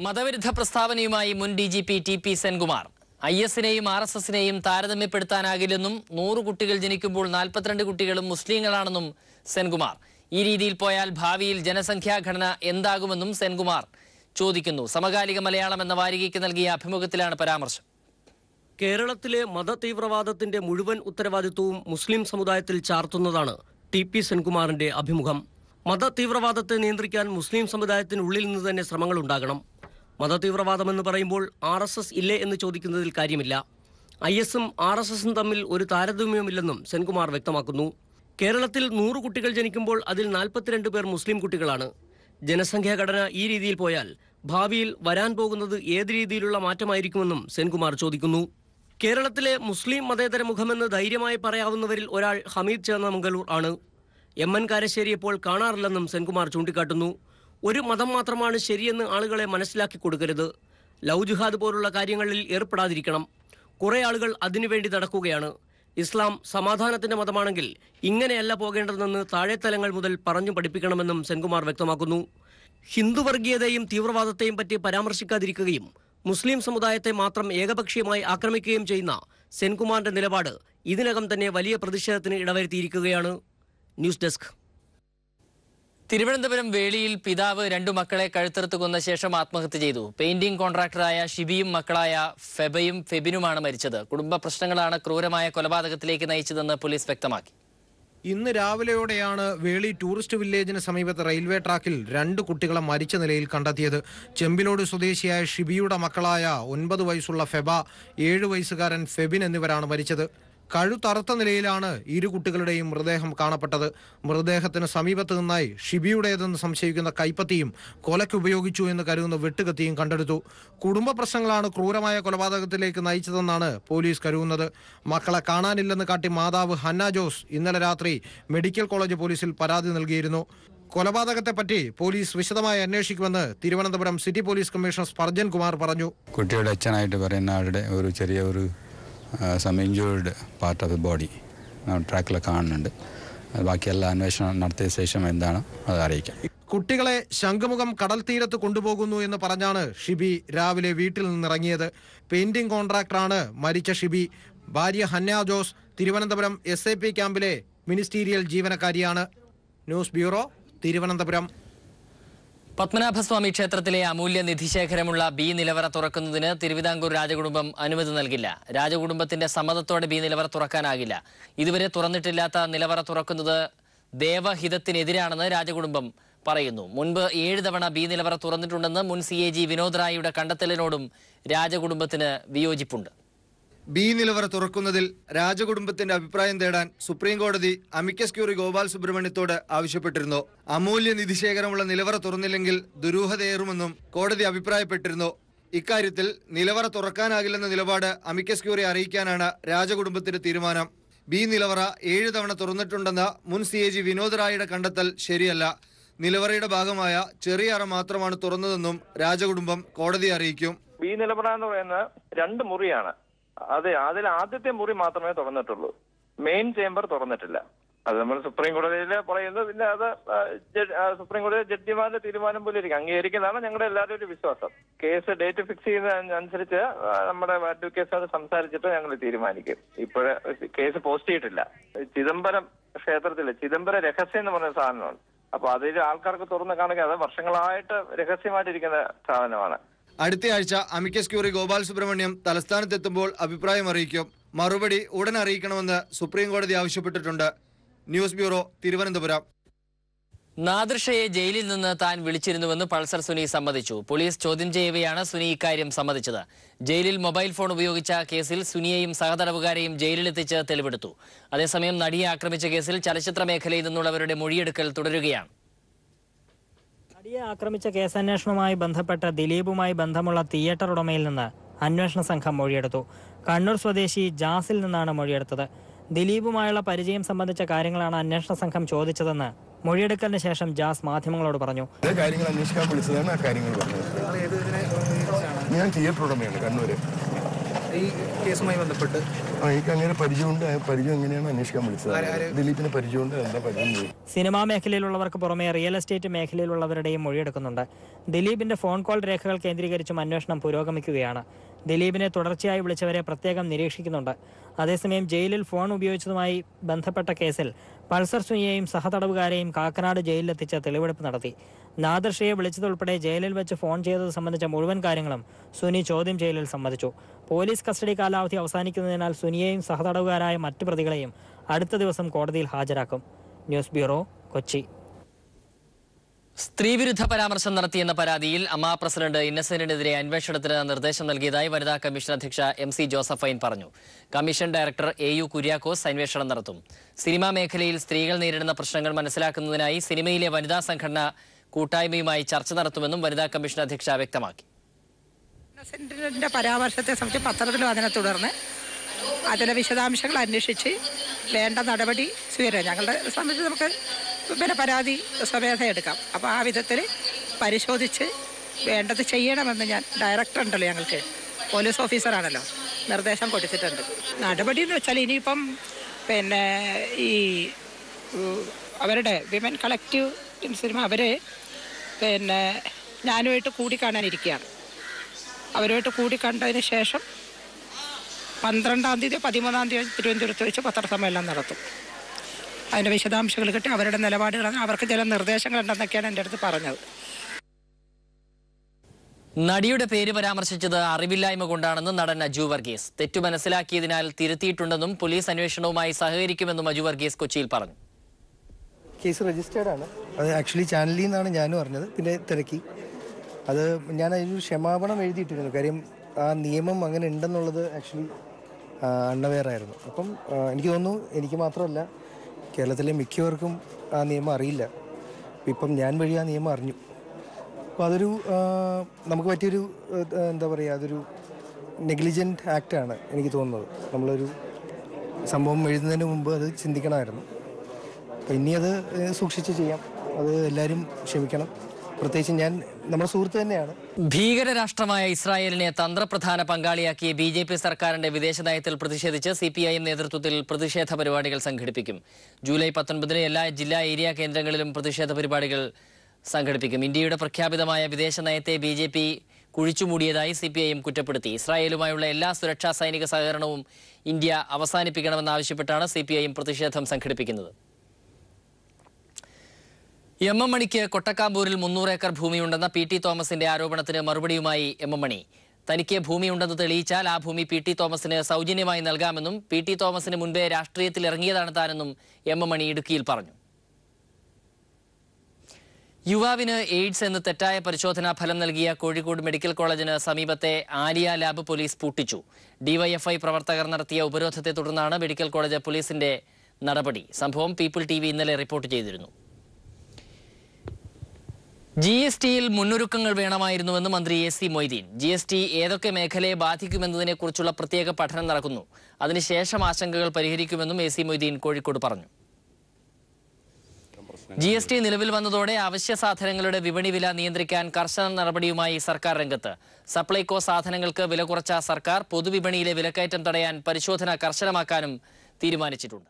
മതവിരുദ്ധ പ്രസ്താവനയുമായി മുൻ DGP TP Senkumar IS-നെയും RSS-നെയും താരതമ്യപ്പെടുത്താനാകില്ലെന്നും 100 കുട്ടികൾ ജനിക്കുമ്പോൾ 42 കുട്ടികളും മുസ്ലിങ്ങളാണെന്നും സെൻകുമാർ. ഈ രീതിയിൽ പോയാൽ ഭാവിയിൽ ജനസംഖ്യാ ഘടന എന്താകുമെന്നും സെൻകുമാർ ചോദിക്കുന്നു. സമകാലിക മലയാളം എന്ന വാരികയ്ക്ക് നൽകിയ അഭിമുഖത്തിലാണ് പരാമർശം. കേരളത്തിലെ മതതീവ്രവാദത്തിന്റെ മുഴുവൻ ഉത്തരവാദിത്വവും മുസ്ലിം സമുദായത്തിൽ ചാർത്തുന്നതാണ് TP സെൻകുമാറിന്റെ അഭിമുഖം. മതതീവ്രവാദത്തെ നിയന്ത്രിക്കാൻ മുസ്ലിം സമുദായത്തിനുള്ളിൽ നിന്ന് തന്നെ ശ്രമങ്ങൾ ഉണ്ടാകണം. മതതീവ്രവാദമെന്ന് പറയുമ്പോൾ RSS ഇല്ലേ എന്ന് ചോദിക്കുന്നതിൽ കാര്യമില്ല. IS-ഉം RSS-ഉം തമ്മിൽ ഒരു താരതമ്യമില്ലെന്നും സെൻകുമാർ വ്യക്തമാക്കുന്നു. കേരളത്തിൽ 100 കുട്ടികൾ ജനിക്കുമ്പോൾ അതിൽ 42 പേർ മുസ്ലിം കുട്ടികളാണ്. ജനസംഖ്യാ ഘടന ഈ രീതിയിൽ പോയാൽ ഭാവിയിൽ വരാൻ പോകുന്നത് ഏത് രീതിയിലുള്ള മാറ്റമായിരിക്കുമെന്നും സെൻകുമാർ ചോദിക്കുന്നു. കേരളത്തിലെ മുസ്ലിം മതേതര മുഖമെന്ന് ധൈര്യമായി പറയാവുന്നവരിൽ ഒരാൾ ഹമീദ് ചേന്നമംഗലൂർ ആണ്. MN കാരശ്ശേരി ഇപ്പോൾ കാണാറില്ലെന്നും സെൻകുമാർ ചൂണ്ടിക്കാട്ടുന്നു. ഒരു മതം മാത്രമാണ് ശരിയെന്ന് ആളുകളെ മനസ്സിലാക്കി കൊടുക്കരുത്. ലവ് ജിഹാദ് പോലുള്ള കാര്യങ്ങളിൽ ഏർപ്പെടാതിരിക്കണം. കുറേ ആളുകൾ അതിനുവേണ്ടി നടക്കുകയാണ്. ഇസ്ലാം സമാധാനത്തിന്റെ മതമാണെങ്കിൽ ഇങ്ങനെയല്ല പോകേണ്ടതെന്ന് താഴെത്തലങ്ങൾ മുതൽ പറഞ്ഞു പഠിപ്പിക്കണമെന്നും സെൻകുമാർ വ്യക്തമാക്കുന്നു. ഹിന്ദു വർഗീയതയും തീവ്രവാദത്തെയും പറ്റി പരാമർശിക്കാതിരിക്കുകയും മുസ്ലിം സമുദായത്തെ മാത്രം ഏകപക്ഷീയമായി ആക്രമിക്കുകയും ചെയ്യുന്ന സെൻകുമാറിന്റെ നിലപാട് ഇതിനകം തന്നെ വലിയ പ്രതിഷേധത്തിന് ഇടവരുത്തിയിരിക്കുകയാണ്. News desk. തിരുവനന്തപുരം വേളിയിൽ പിതാവ് 2 മക്കളെ കഴുത്തറുത്ത് കൊന്ന ശേഷം ആത്മഹത്യ ചെയ്തു. പെയിന്റിംഗ് കോൺട്രാക്ടറായ ഷിബിയും മക്കളായ ഫെബയും ഫെബിനുമാണ് മരിച്ചത്. കുടുംബ പ്രശ്നങ്ങളാണ് ക്രൂരമായ കൊലപാതകത്തിലേക്ക് നയിച്ചതെന്ന് പോലീസ് വ്യക്തമാക്കി. ഇന്ന് രാവിലെയോടെയാണ് വേളി ടൂറിസ്റ്റ് വില്ലേജിന് സമീപത്ത് റെയിൽവേ ട്രാക്കിൽ 2 കുട്ടികളെ മരിച്ച നിലയിൽ കണ്ടെത്തിയത്. ചെമ്പിലോട് സ്വദേശിയായ ഷിബിയുടെ മക്കളായ 9 വയസ്സുള്ള ഫെബ, 7 വയസ്സുകാരൻ ഫെബിൻ എന്നിവരാണ് മരിച്ചത്. കഴുത്തറുത്ത നിലയിലാണ് 2 കുട്ടികളുടെയും മൃതദേഹം കാണപ്പെട്ടത്. മൃതദേഹത്തിന് സമീപത്ത് നിന്നായി ഷിബിയുടേതെന്ന് സംശയിക്കുന്ന കൈപ്പത്തിയും കൊലയ്ക്ക് ഉപയോഗിച്ചു എന്ന് കരുതുന്ന വെട്ടുകത്തിയും കണ്ടെടുത്തു. കുടുംബ പ്രശ്നങ്ങളാണ് ക്രൂരമായ കൊലപാതകത്തിലേക്ക് നയിച്ചതെന്നാണ് പോലീസ് കരുതുന്നത്. മക്കളെ കാണാനില്ലെന്ന് കാട്ടി മാതാവ് ഹന്ന ജോസ് ഇന്നലെ രാത്രി മെഡിക്കൽ കോളേജ് പോലീസിൽ പരാതി നൽകിയിരുന്നു. കൊലപാതകത്തെപ്പറ്റി പോലീസ് വിശദമായി അന്വേഷിക്കുമെന്ന് Thiruvananthapuram city police commissioner Spurgeon Kumar പറഞ്ഞു. കുട്ടിയുടെ അച്ഛനായിട്ട് പറയുന്ന ആളുടെ ഒരു ചെറിയ some injured part of the body ട്രാക്കിൽ കാണുന്നുണ്ട്. ബാക്കിയെല്ലാം അന്വേഷണം നടത്തിയ ശേഷം എന്താണ് അത് അറിയിക്കാം. കുട്ടികളെ ശംഖുമുഖം കടൽ തീരത്ത് കൊണ്ടുപോകുന്നു എന്ന് പറഞ്ഞാണ് ഷിബി രാവിലെ വീട്ടിൽ നിന്നിറങ്ങിയത്. പെയിന്റിംഗ് കോൺട്രാക്ടറാണ് മരിച്ച ഷിബി. ഭാര്യ ഹന്ന ജോസ് തിരുവനന്തപുരം SAP ക്യാമ്പിലെ മിനിസ്റ്റീരിയൽ ജീവനക്കാരിയാണ്. News bureau, Thiruvananthapuram. പത്മനാഭസ്വാമി ക്ഷേത്രത്തിലെ അമൂല്യ നിധിശേഖരമുള്ള B നിലവറ തുറക്കുന്നതിന് തിരുവിതാംകൂർ രാജകുടുംബം അനുമതി നൽകില്ല. രാജകുടുംബത്തിന്റെ സമ്മതത്തോടെ B നിലവറ തുറക്കാനാകില്ല. ഇതുവരെ തുറന്നിട്ടില്ലാത്ത നിലവറ തുറക്കുന്നത് ദേവഹിതത്തിനെതിരാണെന്ന് രാജകുടുംബം പറയുന്നു. മുൻപ് 7 തവണ B നിലവറ തുറന്നിട്ടുണ്ടെന്ന് മുൻ CAG വിനോദ് റായിയുടെ കണ്ടെത്തലിനോടും രാജകുടുംബത്തിന് വിയോജിപ്പുണ്ട്. B നിലവറ തുറക്കുന്നതിൽ രാജകുടുംബത്തിന്റെ അഭിപ്രായം തേടാൻ സുപ്രീം കോടതി അമിക്കസ് ക്യൂറി ഗോപാൽ സുബ്രഹ്മണ്യത്തോട് ആവശ്യപ്പെട്ടിരുന്നു. അമൂല്യ നിധിശേഖരമുള്ള നിലവറ തുറന്നില്ലെങ്കിൽ ദുരൂഹതയേറുമെന്നും കോടതി അഭിപ്രായപ്പെട്ടിരുന്നു. ഇക്കാര്യത്തിൽ നിലവറ തുറക്കാനാകില്ലെന്ന നിലപാട് അമിക്കസ് ക്യൂറി അറിയിക്കാനാണ് രാജകുടുംബത്തിന്റെ തീരുമാനം. B നിലവറ 7 തവണ തുറന്നിട്ടുണ്ടെന്ന മുൻ CAG വിനോദ് റായിയുടെ കണ്ടെത്തൽ ശരിയല്ല. നിലവറയുടെ ഭാഗമായ ചെറിയ അറ മാത്രമാണ് തുറന്നതെന്നും രാജകുടുംബം കോടതിയെ അറിയിക്കും. B നിലവറ എന്ന് പറയുന്നത് 2 മുറിയാണ്. അതെ, അതിൽ ആദ്യത്തെ മുറി മാത്രമേ തുറന്നിട്ടുള്ളൂ. മെയിൻ ചേംബർ തുറന്നിട്ടില്ല. അത് നമ്മൾ സുപ്രീം കോടതിയിൽ പറയുന്നത്. പിന്നെ അത് സുപ്രീം കോടതി ജഡ്ജിമാരുടെ തീരുമാനം പോലെ ഇരിക്കും. അംഗീകരിക്കുന്നതാണ് ഞങ്ങളുടെ എല്ലാവരും ഒരു വിശ്വാസം. കേസ് ഡേറ്റ് ഫിക്സ് ചെയ്യുന്നതനുസരിച്ച് നമ്മുടെ അഡ്വക്കേറ്റ്സ് സംസാരിച്ചിട്ട് ഞങ്ങൾ തീരുമാനിക്കും. ഇപ്പോഴേ കേസ് പോസ്റ്റ് ചെയ്തിട്ടില്ല. ചിദംബരം ക്ഷേത്രത്തില് ചിദംബര രഹസ്യം എന്ന് പറഞ്ഞ സാധനമാണ്. അപ്പൊ അതിൽ ആൾക്കാർക്ക് തുറന്ന് കാണിക്കുക, അത് വർഷങ്ങളായിട്ട് രഹസ്യമായിട്ടിരിക്കുന്ന സാധനമാണ്. അടുത്തയാഴ്ച അമിക്കസ് ക്യൂറി ഗോപാൽ സുബ്രഹ്മണ്യം തലസ്ഥാനത്തെത്തുമ്പോൾ അഭിപ്രായം അറിയിക്കും. മറുപടി ഉടൻ അറിയിക്കണമെന്ന് സുപ്രീം കോടതി ആവശ്യപ്പെട്ടിട്ടുണ്ട്. News bureau, Thiruvananthapuram. നാദിർഷയെ ജയിലിൽ നിന്ന് താൻ വിളിച്ചിരുന്നുവെന്ന് പൾസർ സുനി സമ്മതിച്ചു. പോലീസ് ചോദ്യം ചെയ്യവെയാണ് സുനി ഇക്കാര്യം സമ്മതിച്ചത്. ജയിലിൽ മൊബൈൽ ഫോൺ ഉപയോഗിച്ച കേസിൽ സുനിയെയും സഹതടവുകാരെയും ജയിലിലെത്തിച്ച് തെളിവെടുത്തു. അതേസമയം നടിയെ ആക്രമിച്ച കേസിൽ ചലച്ചിത്ര മേഖലയിൽ നിന്നുള്ളവരുടെ മൊഴിയെടുക്കൽ തുടരുകയാണ്. നടിയെ ആക്രമിച്ച കേസന്വേഷണവുമായി ബന്ധപ്പെട്ട ദിലീപുമായി ബന്ധമുള്ള തിയേറ്റർ ഉടമയിൽ നിന്ന് അന്വേഷണ സംഘം മൊഴിയെടുത്തു. കണ്ണൂർ സ്വദേശി ജാസിൽ നിന്നാണ് മൊഴിയെടുത്തത്. ദിലീപുമായുള്ള പരിചയം സംബന്ധിച്ച കാര്യങ്ങളാണ് അന്വേഷണ സംഘം ചോദിച്ചതെന്ന് മൊഴിയെടുക്കലിന് ശേഷം ജാസ് മാധ്യമങ്ങളോട് പറഞ്ഞു. കാര്യങ്ങൾ അന്വേഷിക്കാൻ വിളിച്ചതാണ് ആ കാര്യങ്ങൾ പറഞ്ഞത്. ഞാൻ തിയേറ്റർ ഉടമയാണ് കണ്ണൂര്. ഈ കേസുമായി ബന്ധപ്പെട്ട്? എനിക്ക് അങ്ങനെ പരിചയമുണ്ട്. പരിചയം എങ്ങനെയാണ് അന്വേഷിക്കാൻ വിളിച്ചത്. ദിലീപിന് പരിചയമുണ്ട്. എന്താ പരിചയം? സിനിമാ മേഖലയിലുള്ളവർക്ക് പുറമെ റിയൽ എസ്റ്റേറ്റ് മേഖലയിലുള്ളവരുടെയും മൊഴിയെടുക്കുന്നുണ്ട്. ദിലീപിന്റെ ഫോൺ കോൾ രേഖകൾ കേന്ദ്രീകരിച്ചും അന്വേഷണം പുരോഗമിക്കുകയാണ്. ദിലീപിനെ തുടർച്ചയായി വിളിച്ചവരെ പ്രത്യേകം നിരീക്ഷിക്കുന്നുണ്ട്. അതേസമയം ജയിലിൽ ഫോൺ ഉപയോഗിച്ചതുമായി ബന്ധപ്പെട്ട കേസിൽ പൾസർ സുനിയെയും സഹതടവുകാരെയും കാക്കനാട് ജയിലിലെത്തിച്ച് തെളിവെടുപ്പ് നടത്തി. നാദർഷയെ വിളിച്ചതുൾപ്പെടെ ജയിലിൽ വെച്ച് ഫോൺ ചെയ്തത് സംബന്ധിച്ച മുഴുവൻ കാര്യങ്ങളും സുനി ചോദ്യം ചെയ്യലിൽ സമ്മതിച്ചു. പോലീസ് കസ്റ്റഡി കാലാവധി അവസാനിക്കുന്നതിനാൽ സുനിയെയും സഹതടവുകാരായ മറ്റു പ്രതികളെയും അടുത്ത ദിവസം കോടതിയിൽ ഹാജരാക്കും. News bureau, Kochi. സ്ത്രീവിരുദ്ധ പരാമർശം നടത്തിയെന്ന പരാതിയിൽ അമ്മാ പ്രസിഡന്റ് ഇന്നസെന്റിനെതിരെ അന്വേഷണത്തിന് നിർദ്ദേശം നൽകിയതായി വനിതാ കമ്മീഷൻ അധ്യക്ഷ MC ജോസഫൈൻ പറഞ്ഞു. കമ്മീഷൻ ഡയറക്ടർ AU കുര്യാക്കോസ് അന്വേഷണം നടത്തും. സിനിമാ മേഖലയിൽ സ്ത്രീകൾ നേരിടുന്ന പ്രശ്നങ്ങൾ മനസ്സിലാക്കുന്നതിനായി സിനിമയിലെ വനിതാ സംഘടന കൂട്ടായ്മയുമായി ചർച്ച നടത്തുമെന്നും വനിതാ കമ്മീഷൻ അധ്യക്ഷ വ്യക്തമാക്കി. ഇന്നസെന്റിന്റെ പരാമർശത്തെ സംബന്ധിച്ച് പത്രത്തിൽ അതിനെ തുടർന്ന് അതിലെ വിശദാംശങ്ങൾ അന്വേഷിച്ച് വേണ്ട നടപടി സ്വീകരിക്കാം. ഞങ്ങളുടെ സംബന്ധിച്ച് നമുക്ക് പരാതി സ്വമേധ എടുക്കാം. അപ്പോൾ ആ വിധത്തിൽ പരിശോധിച്ച് വേണ്ടത് ചെയ്യണമെന്ന് ഞാൻ ഡയറക്ടർ ഉണ്ടല്ലോ, ഞങ്ങൾക്ക് പോലീസ് ഓഫീസറാണല്ലോ, നിർദ്ദേശം കൊടുത്തിട്ടുണ്ട്. നടപടി എന്ന് വെച്ചാൽ ഇനിയിപ്പം ഈ അവരുടെ വിമൻ കളക്റ്റീവ് സിനിമ അവർ ഞാനുമായിട്ട് കൂടിക്കാണാനിരിക്കുകയാണ്. അവരുമായിട്ട് കൂടിക്കണ്ടതിന് ശേഷം 12-ാം തീയതി 13-ാം തീയതി തിരുവനന്തപുരത്ത് വെച്ച് പത്രസമ്മേളനം നടത്തും. അതിൻ്റെ വിശദാംശങ്ങൾ കിട്ടി അവരുടെ നിലപാടുകളാണ്. അവർക്ക് ചില നിർദ്ദേശങ്ങളുണ്ടെന്നൊക്കെയാണ് എൻ്റെ അടുത്ത് പറഞ്ഞത്. നടിയുടെ പേര് പരാമർശിച്ചത് അറിവില്ലായ്മ കൊണ്ടാണെന്ന് നടൻ അജു വർഗീസ്. തെറ്റു മനസ്സിലാക്കിയതിനാൽ തിരുത്തിയിട്ടുണ്ടെന്നും പോലീസ് അന്വേഷണവുമായി സഹകരിക്കുമെന്നും അജു വർഗീസ് കൊച്ചിയിൽ പറഞ്ഞു. കേസ് രജിസ്റ്റേർഡ് ആണ്. അത് ആക്ച്വലി ചാനലിൽ നിന്നാണ് ഞാനും അറിഞ്ഞത്. പിന്നെ തിരക്കി അത് ഞാൻ അതിനൊരു ക്ഷമാപണം എഴുതിയിട്ടിരുന്നു. കാര്യം ആ നിയമം അങ്ങനെ ഉണ്ടെന്നുള്ളത് ആക്ച്വലി അൺഅവെയർ ആയിരുന്നു. അപ്പം എനിക്ക് തോന്നുന്നു എനിക്ക് മാത്രമല്ല കേരളത്തിലെ മിക്കവർക്കും ആ നിയമം അറിയില്ല. ഇപ്പം ഞാൻ വഴി ആ നിയമം അറിഞ്ഞു. അപ്പോൾ അതൊരു നമുക്ക് പറ്റിയൊരു എന്താ പറയുക, അതൊരു നെഗ്ലിജൻറ്റ് ആക്റ്റാണ് എനിക്ക് തോന്നുന്നത്. നമ്മളൊരു സംഭവം എഴുതുന്നതിന് മുമ്പ് അത് ചിന്തിക്കണമായിരുന്നു. അപ്പം ഇനി അത് സൂക്ഷിച്ച് ചെയ്യാം. അത് എല്ലാവരും ക്ഷമിക്കണം. പ്രത്യേകിച്ച് ഞാൻ നമ്മുടെ സുഹൃത്ത് തന്നെയാണ്. ഭീകരരാഷ്ട്രമായ ഇസ്രായേലിനെ തന്ത്രപ്രധാന പങ്കാളിയാക്കിയ BJP സർക്കാരിന്റെ വിദേശ നയത്തിൽ പ്രതിഷേധിച്ച് CPIM നേതൃത്വത്തിൽ പ്രതിഷേധ പരിപാടികൾ സംഘടിപ്പിക്കും. ജൂലൈ 19-ന് എല്ലാ ജില്ലാ ഏരിയ കേന്ദ്രങ്ങളിലും പ്രതിഷേധ പരിപാടികൾ സംഘടിപ്പിക്കും. ഇന്ത്യയുടെ പ്രഖ്യാപിതമായ വിദേശ നയത്തെ BJP കുഴിച്ചുമൂടിയതായി CPIM കുറ്റപ്പെടുത്തി. ഇസ്രായേലുമായുള്ള എല്ലാ സുരക്ഷാ സൈനിക സഹകരണവും ഇന്ത്യ അവസാനിപ്പിക്കണമെന്നാവശ്യപ്പെട്ടാണ് CPIM പ്രതിഷേധം സംഘടിപ്പിക്കുന്നത്. M. M. മണിക്ക് കൊട്ടക്കാമ്പൂരിൽ 300 ഏക്കർ ഭൂമിയുണ്ടെന്ന PT തോമസിന്റെ ആരോപണത്തിന് മറുപടിയുമായി M. M. മണി തനിക്ക് ഭൂമിയുണ്ടെന്ന് തെളിയിച്ചാൽ ആ ഭൂമി PT തോമസിന് സൗജന്യമായി നൽകാമെന്നും PT തോമസിന് മുൻപേ രാഷ്ട്രീയത്തിൽ ഇറങ്ങിയതാണ് താനെന്നും M. M. മണി ഇടുക്കിയിൽ പറഞ്ഞു. യുവാവിന് എയ്ഡ്സ് എന്ന് തെറ്റായ പരിശോധനാ ഫലം നൽകിയ കോഴിക്കോട് മെഡിക്കൽ കോളേജിന് സമീപത്തെ ആലിയ ലാബ് പോലീസ് പൂട്ടിച്ചു. DYFI പ്രവർത്തകർ നടത്തിയ ഉപരോധത്തെ തുടർന്നാണ് മെഡിക്കൽ കോളേജ് പോലീസിന്റെ നടപടി. സംഭവം പീപ്പിൾ TV ഇന്നലെ റിപ്പോർട്ട് ചെയ്തിരുന്നു. GSTയിൽ മുന്നൊരുക്കങ്ങൾ വേണമായിരുന്നുവെന്ന് മന്ത്രി AC മൊയ്തീൻ. GST ഏതൊക്കെ മേഖലയെ ബാധിക്കുമെന്നതിനെക്കുറിച്ചുള്ള പ്രത്യേക പഠനം നടക്കുന്നു. അതിനുശേഷം ആശങ്കകൾ പരിഹരിക്കുമെന്നും AC മൊയ്തീൻ കോഴിക്കോട് പറഞ്ഞു. GST നിലവിൽ വന്നതോടെ അവശ്യ സാധനങ്ങളുടെ വിപണി വില നിയന്ത്രിക്കാൻ കർശന നടപടിയുമായി സർക്കാർ രംഗത്ത്. സപ്ലൈകോ സാധനങ്ങൾക്ക് വില കുറച്ച സർക്കാർ പൊതുവിപണിയിലെ വിലക്കയറ്റം തടയാൻ പരിശോധന കർശനമാക്കാനും തീരുമാനിച്ചിട്ടുണ്ട്.